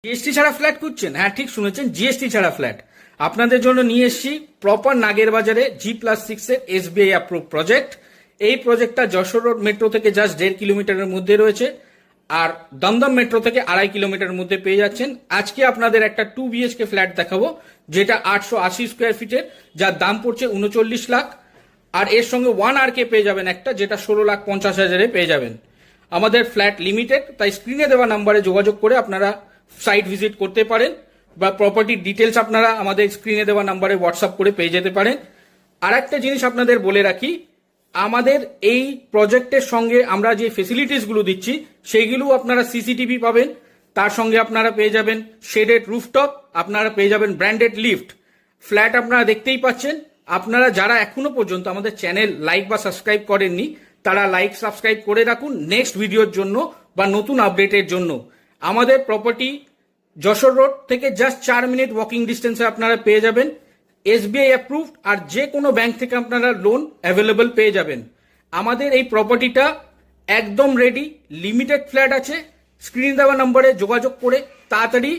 GST ছাড়া flat খুঁজছেন? হ্যাঁ, ঠিক শুনেছেন, জিএসটি ছাড়া ফ্ল্যাট আপনাদের জন্য নিয়ে এসেছি প্রপার নাগের বাজারে G+6 এর এসবিআই অ্যাপ্রুভ প্রজেক্ট। এই প্রজেক্টটা যশোর রোড মেট্রো থেকে জাস্ট 1.5 কিলোমিটারের মধ্যে রয়েছে, আর দমদম মেট্রো থেকে 2.5 কিলোমিটারের মধ্যে পেয়ে যাচ্ছেন। আজকে আপনাদের একটা 2 বিএইচকে ফ্ল্যাট দেখাবো, যেটা 880 স্কোয়ার ফিটের, যার দাম পড়ছে 39 লাখ। আর এর সঙ্গে 1 RK পেয়ে যাবেন একটা, যেটা 16,50,000 পেয়ে যাবেন। আমাদের ফ্ল্যাট লিমিটেড, তাই স্ক্রিনে দেওয়া নাম্বারে যোগাযোগ করে আপনারা সাইট ভিজিট করতে পারেন, বা প্রপার্টির ডিটেলস আপনারা আমাদের স্ক্রিনে দেওয়া নাম্বারে হোয়াটসঅ্যাপ করে পেয়ে যেতে পারেন। আর একটা জিনিস আপনাদের বলে রাখি, আমাদের এই প্রজেক্টের সঙ্গে আমরা যে ফেসিলিটিসগুলো দিচ্ছি সেইগুলো আপনারা সিসিটিভি পাবেন, তার সঙ্গে আপনারা পেয়ে যাবেন শেডেড রুফটপ, আপনারা পেয়ে যাবেন ব্র্যান্ডেড লিফট। ফ্ল্যাট আপনারা দেখতেই পাচ্ছেন। আপনারা যারা এখনো পর্যন্ত আমাদের চ্যানেল লাইক বা সাবস্ক্রাইব করেননি, তারা লাইক সাবস্ক্রাইব করে রাখুন নেক্সট ভিডিওর জন্য বা নতুন আপডেটের জন্য। আমাদের প্রপার্টি যশোর রোড থেকে জাস্ট 4 মিনিট ওয়াকিং ডিস্টেন্সে আপনারা পেয়ে যাবেন, এসবিআই অ্যাপ্রুভড, আর যে কোনো ব্যাংক থেকে আপনারা লোন অ্যাভেলেবল পেয়ে যাবেন। আমাদের এই প্রপার্টিটা একদম রেডি, লিমিটেড ফ্ল্যাট আছে। স্ক্রিন দেওয়া নম্বরে যোগাযোগ করে তাড়াতাড়ি